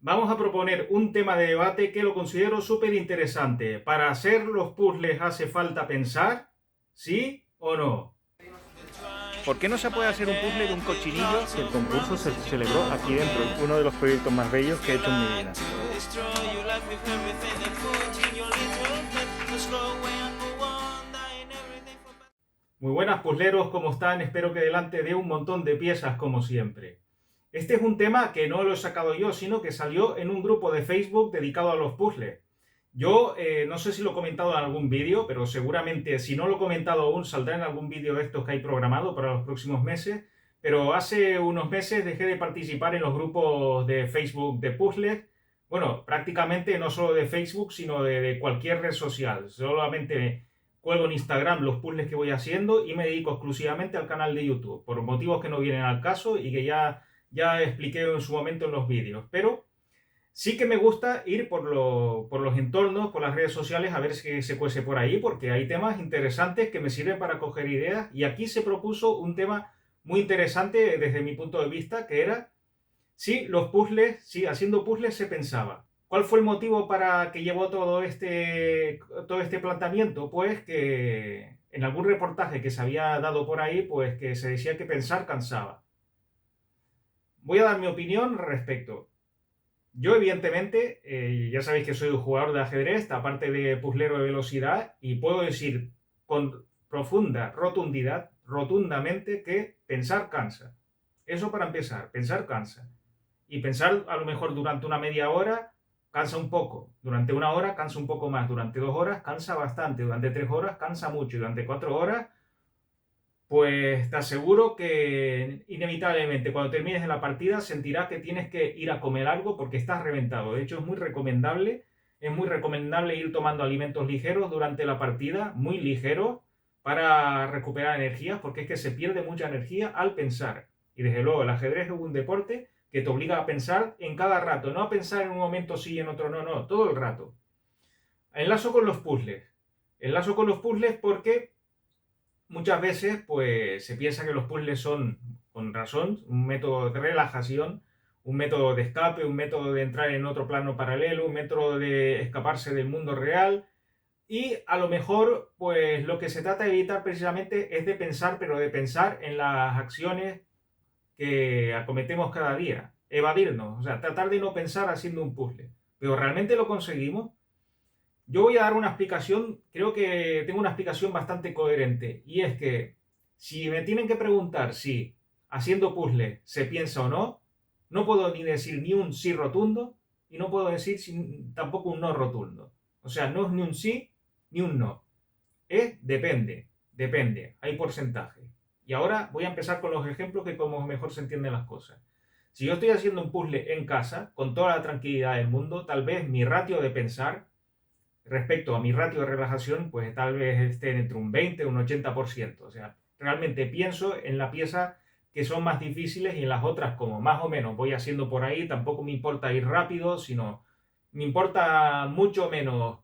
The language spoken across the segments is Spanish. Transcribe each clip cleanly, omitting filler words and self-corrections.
Vamos a proponer un tema de debate que lo considero súper interesante. ¿Para hacer los puzzles hace falta pensar? ¿Sí o no? ¿Por qué no se puede hacer un puzzle de un cochinillo? El concurso se celebró aquí dentro, uno de los proyectos más bellos que he hecho en mi vida. Muy buenas puzzleros, ¿cómo están? Espero que delante de un montón de piezas como siempre. Este es un tema que no lo he sacado yo, sino que salió en un grupo de Facebook dedicado a los puzzles. Yo no sé si lo he comentado en algún vídeo, pero seguramente si no lo he comentado aún saldrá en algún vídeo de estos que hay programado para los próximos meses. Pero hace unos meses dejé de participar en los grupos de Facebook de puzzles. Bueno, prácticamente no solo de Facebook, sino de cualquier red social. Solamente cuelgo en Instagram los puzzles que voy haciendo y me dedico exclusivamente al canal de YouTube, por motivos que no vienen al caso y que ya expliqué en su momento en los vídeos. Pero sí que me gusta ir por los entornos, por las redes sociales, a ver si se cuece por ahí, porque hay temas interesantes que me sirven para coger ideas. Y aquí se propuso un tema muy interesante desde mi punto de vista, que era si los puzzles, si haciendo puzzles se pensaba. ¿Cuál fue el motivo para que llevó todo este planteamiento? Pues que en algún reportaje que se había dado por ahí, pues que se decía que pensar cansaba. Voy a dar mi opinión al respecto. Yo, evidentemente, ya sabéis que soy un jugador de ajedrez, aparte de puzzlero de velocidad, y puedo decir con profunda rotundamente, que pensar cansa. Eso para empezar, pensar cansa. Y pensar a lo mejor durante una media hora cansa un poco, durante una hora cansa un poco más, durante 2 horas cansa bastante, durante 3 horas cansa mucho, y durante 4 horas pues te aseguro que inevitablemente cuando termines de la partida sentirás que tienes que ir a comer algo porque estás reventado. De hecho, es muy recomendable ir tomando alimentos ligeros durante la partida, muy ligeros, para recuperar energías, porque es que se pierde mucha energía al pensar. Y desde luego el ajedrez es un deporte que te obliga a pensar en cada rato, no a pensar en un momento sí y en otro no, no, todo el rato. Enlazo con los puzzles. Enlazo con los puzzles porque muchas veces pues se piensa que los puzzles son, con razón, un método de relajación, un método de escape, un método de entrar en otro plano paralelo, un método de escaparse del mundo real. Y a lo mejor, pues lo que se trata de evitar precisamente es de pensar, pero de pensar en las acciones que acometemos cada día. Evadirnos, o sea, tratar de no pensar haciendo un puzzle. Pero ¿realmente lo conseguimos? Yo voy a dar una explicación, creo que tengo una explicación bastante coherente, y es que si me tienen que preguntar si haciendo puzzle se piensa o no, no puedo ni decir ni un sí rotundo y no puedo decir tampoco un no rotundo. O sea, no es ni un sí ni un no. Es depende, hay porcentaje. Y ahora voy a empezar con los ejemplos que como mejor se entienden las cosas. Si yo estoy haciendo un puzzle en casa, con toda la tranquilidad del mundo, tal vez mi ratio de pensar respecto a mi ratio de relajación, pues tal vez esté entre un 20 y un 80%. O sea, realmente pienso en la pieza que son más difíciles y en las otras como más o menos voy haciendo por ahí, tampoco me importa ir rápido, sino me importa mucho menos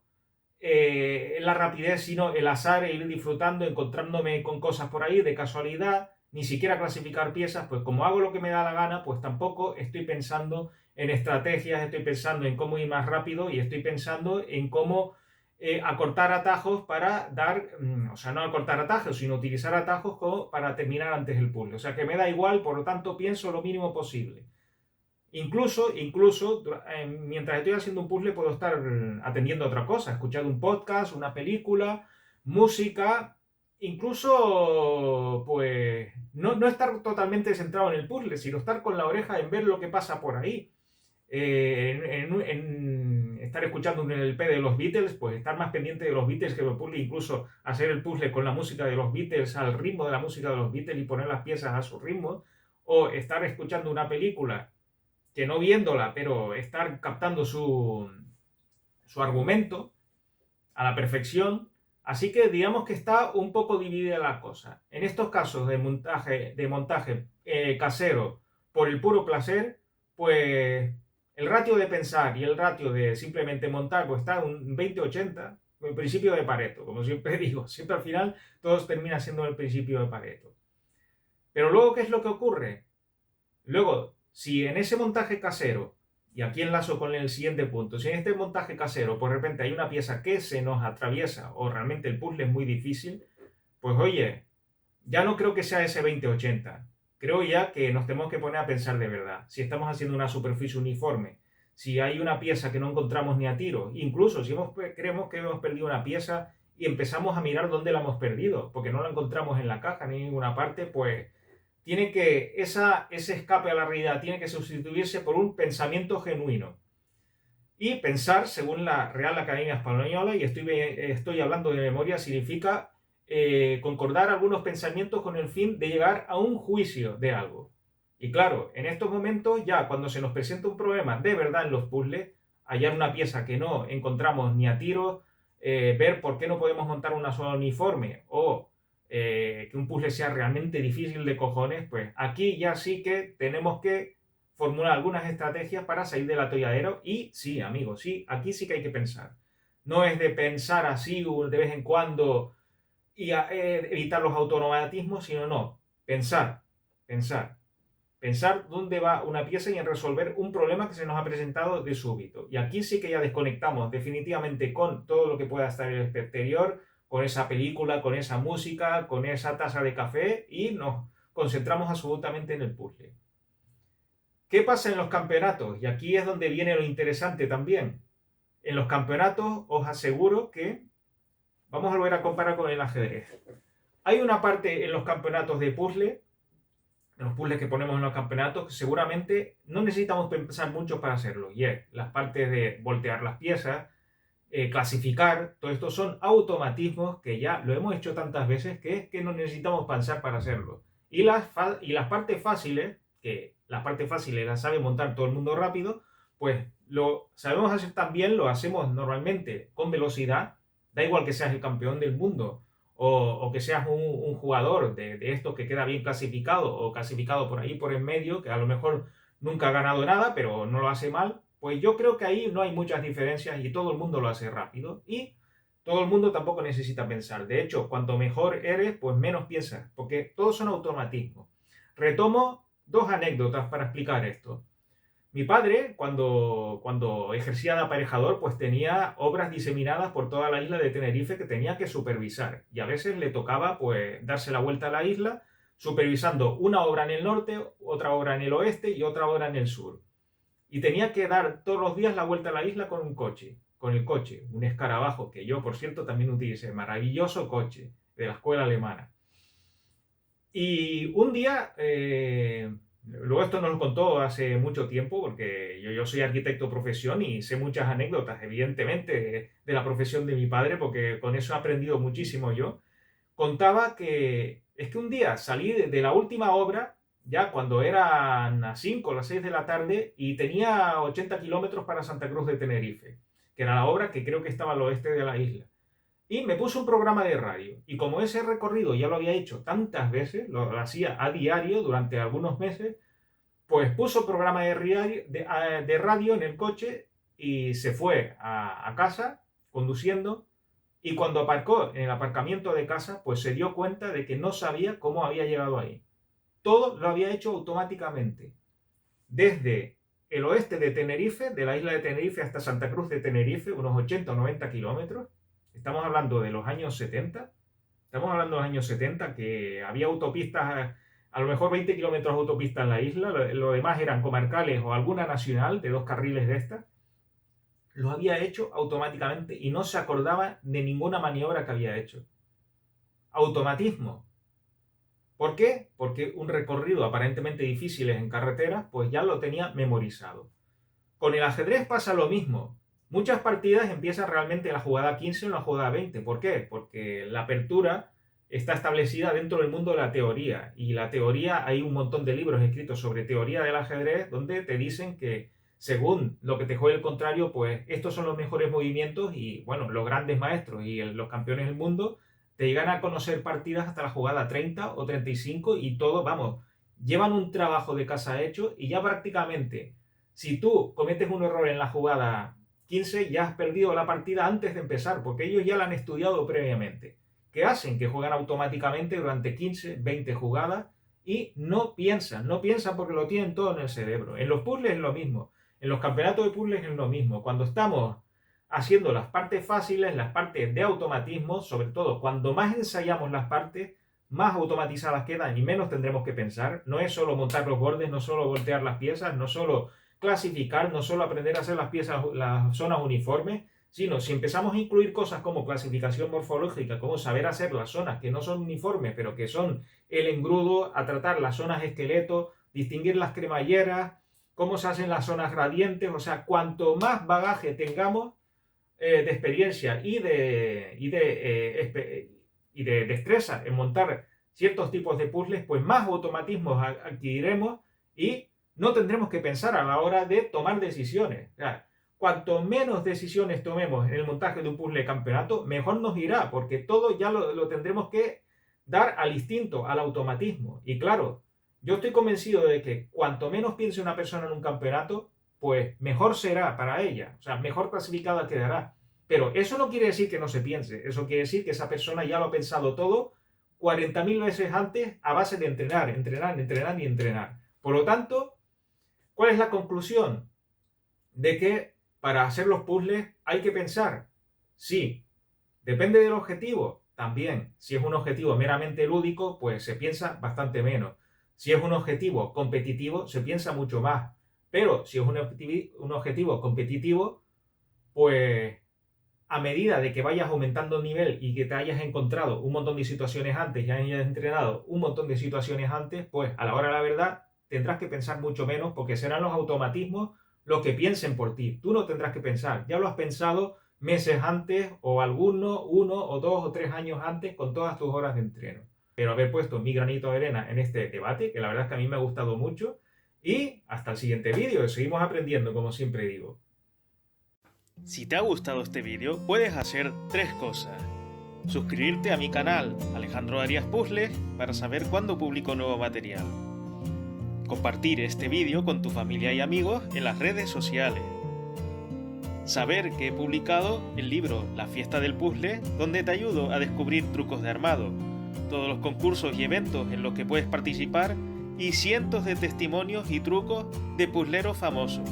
la rapidez, sino el azar, el ir disfrutando, encontrándome con cosas por ahí de casualidad, ni siquiera clasificar piezas, pues como hago lo que me da la gana, pues tampoco estoy pensando en estrategias, estoy pensando en cómo ir más rápido y estoy pensando en cómo acortar atajos para dar, o sea, no acortar atajos, sino utilizar atajos para terminar antes el puzzle. O sea, que me da igual, por lo tanto pienso lo mínimo posible. Incluso, mientras estoy haciendo un puzzle puedo estar atendiendo a otra cosa, escuchando un podcast, una película, música, incluso, pues, no estar totalmente centrado en el puzzle, sino estar con la oreja en ver lo que pasa por ahí. En estar escuchando un LP de los Beatles, pues estar más pendiente de los Beatles que los puzzles, incluso hacer el puzzle con la música de los Beatles, al ritmo de la música de los Beatles y poner las piezas a su ritmo, o estar escuchando una película que no viéndola, pero estar captando su argumento a la perfección. Así que digamos que está un poco dividida la cosa. En estos casos de montaje casero por el puro placer, pues el ratio de pensar y el ratio de simplemente montar pues está un 20-80, el principio de Pareto, como siempre digo. Siempre al final todos termina siendo el principio de Pareto. Pero luego, ¿qué es lo que ocurre? Luego, si en ese montaje casero Y aquí enlazo con el siguiente punto. Si en este montaje casero, por repente hay una pieza que se nos atraviesa o realmente el puzzle es muy difícil, pues oye, ya no creo que sea ese 20-80. Creo ya que nos tenemos que poner a pensar de verdad. Si estamos haciendo una superficie uniforme, si hay una pieza que no encontramos ni a tiro, incluso si creemos que hemos perdido una pieza y empezamos a mirar dónde la hemos perdido, porque no la encontramos en la caja ni en ninguna parte, pues tiene que, ese escape a la realidad tiene que sustituirse por un pensamiento genuino. Y pensar, según la Real Academia Española, y estoy hablando de memoria, significa concordar algunos pensamientos con el fin de llegar a un juicio de algo. Y claro, en estos momentos ya cuando se nos presenta un problema de verdad en los puzzles, hallar una pieza que no encontramos ni a tiro, ver por qué no podemos montar una sola uniforme o que un puzzle sea realmente difícil de cojones, pues aquí ya sí que tenemos que formular algunas estrategias para salir del atolladero. Y sí, amigos, sí, aquí sí que hay que pensar. No es de pensar así de vez en cuando y evitar los automatismos, sino no, pensar dónde va una pieza y en resolver un problema que se nos ha presentado de súbito. Y aquí sí que ya desconectamos definitivamente con todo lo que pueda estar en el exterior, con esa película, con esa música, con esa taza de café y nos concentramos absolutamente en el puzzle. ¿Qué pasa en los campeonatos? Y aquí es donde viene lo interesante también. En los campeonatos os aseguro que vamos a volver a comparar con el ajedrez. Hay una parte en los campeonatos de puzzle, en los puzzles que ponemos en los campeonatos, que seguramente no necesitamos pensar mucho para hacerlo. Y es las partes de voltear las piezas, clasificar, todo esto son automatismos que ya lo hemos hecho tantas veces que no necesitamos pensar para hacerlo. Y las partes fáciles, que las partes fáciles las sabe montar todo el mundo rápido, pues lo sabemos hacer también, lo hacemos normalmente con velocidad. Da igual que seas el campeón del mundo o que seas un jugador de estos que queda bien clasificado o clasificado por ahí por en medio, que a lo mejor nunca ha ganado nada, pero no lo hace mal, pues yo creo que ahí no hay muchas diferencias y todo el mundo lo hace rápido y todo el mundo tampoco necesita pensar. De hecho, cuanto mejor eres, pues menos piensas, porque todos son automatismos. Retomo dos anécdotas para explicar esto. Mi padre, cuando ejercía de aparejador, pues tenía obras diseminadas por toda la isla de Tenerife que tenía que supervisar. Y a veces le tocaba pues darse la vuelta a la isla, supervisando una obra en el norte, otra obra en el oeste y otra obra en el sur. Y tenía que dar todos los días la vuelta a la isla con el coche, un escarabajo, que yo, por cierto, también utilicé. Maravilloso coche de la escuela alemana. Y un día... luego esto nos lo contó hace mucho tiempo, porque yo soy arquitecto profesión y sé muchas anécdotas, evidentemente, de la profesión de mi padre, porque con eso he aprendido muchísimo yo. Contaba que es que un día salí de la última obra, ya cuando eran las 5 o las 6 de la tarde, y tenía 80 kilómetros para Santa Cruz de Tenerife, que era la obra que creo que estaba al oeste de la isla. Y me puse un programa de radio. Y como ese recorrido ya lo había hecho tantas veces, lo hacía a diario durante algunos meses, pues puso programa de radio en el coche y se fue a casa conduciendo. Y cuando aparcó en el aparcamiento de casa, pues se dio cuenta de que no sabía cómo había llegado ahí. Todo lo había hecho automáticamente. Desde el oeste de Tenerife, de la isla de Tenerife hasta Santa Cruz de Tenerife, unos 80 o 90 kilómetros. Estamos hablando de los años 70. Estamos hablando de los años 70, que había autopistas, a lo mejor 20 kilómetros de autopista en la isla. Lo demás eran comarcales o alguna nacional de 2 carriles de estas. Lo había hecho automáticamente y no se acordaba de ninguna maniobra que había hecho. Automatismo. ¿Por qué? Porque un recorrido aparentemente difícil en carretera, pues ya lo tenía memorizado. Con el ajedrez pasa lo mismo. Muchas partidas empiezan realmente en la jugada 15 o en la jugada 20. ¿Por qué? Porque la apertura está establecida dentro del mundo de la teoría. Y la teoría, hay un montón de libros escritos sobre teoría del ajedrez donde te dicen que según lo que te juegue el contrario, pues estos son los mejores movimientos y, bueno, los grandes maestros y los campeones del mundo te llegan a conocer partidas hasta la jugada 30 o 35 y todo, vamos, llevan un trabajo de casa hecho y ya prácticamente, si tú cometes un error en la jugada 15, ya has perdido la partida antes de empezar, porque ellos ya la han estudiado previamente. ¿Qué hacen? Que juegan automáticamente durante 15, 20 jugadas y no piensan porque lo tienen todo en el cerebro. En los puzzles es lo mismo. En los campeonatos de puzzles es lo mismo. Cuando estamos haciendo las partes fáciles, las partes de automatismo, sobre todo cuando más ensayamos las partes, más automatizadas quedan y menos tendremos que pensar. No es solo montar los bordes, no solo voltear las piezas, no solo clasificar, no solo aprender a hacer las piezas, las zonas uniformes, sino si empezamos a incluir cosas como clasificación morfológica, como saber hacer las zonas que no son uniformes, pero que son el engrudo, a tratar las zonas esqueleto, distinguir las cremalleras, cómo se hacen las zonas gradientes, o sea, cuanto más bagaje tengamos de experiencia y de destreza en montar ciertos tipos de puzzles, pues más automatismos adquiriremos y no tendremos que pensar a la hora de tomar decisiones. O sea, cuanto menos decisiones tomemos en el montaje de un puzzle de campeonato, mejor nos irá, porque todo ya lo tendremos que dar al instinto, al automatismo. Y claro, yo estoy convencido de que cuanto menos piense una persona en un campeonato, pues mejor será para ella, o sea, mejor clasificada quedará. Pero eso no quiere decir que no se piense, eso quiere decir que esa persona ya lo ha pensado todo 40.000 veces antes a base de entrenar, entrenar, entrenar y entrenar. Por lo tanto, ¿cuál es la conclusión? De que para hacer los puzzles hay que pensar. Sí, depende del objetivo, también. Si es un objetivo meramente lúdico, pues se piensa bastante menos. Si es un objetivo competitivo, se piensa mucho más. Pero si es un objetivo competitivo, pues a medida de que vayas aumentando el nivel y que te hayas encontrado un montón de situaciones antes y hayas entrenado un montón de situaciones antes, pues a la hora de la verdad tendrás que pensar mucho menos porque serán los automatismos los que piensen por ti. Tú no tendrás que pensar, ya lo has pensado meses antes o uno o 2 o 3 años antes con todas tus horas de entreno. Pero haber puesto mi granito de arena en este debate, que la verdad es que a mí me ha gustado mucho, y hasta el siguiente vídeo, seguimos aprendiendo como siempre digo. Si te ha gustado este vídeo, puedes hacer 3 cosas. Suscribirte a mi canal, Alejandro Arias Puzzles, para saber cuándo publico nuevo material. Compartir este vídeo con tu familia y amigos en las redes sociales. Saber que he publicado el libro La Fiesta del Puzzle, donde te ayudo a descubrir trucos de armado, todos los concursos y eventos en los que puedes participar y cientos de testimonios y trucos de puzzleros famosos.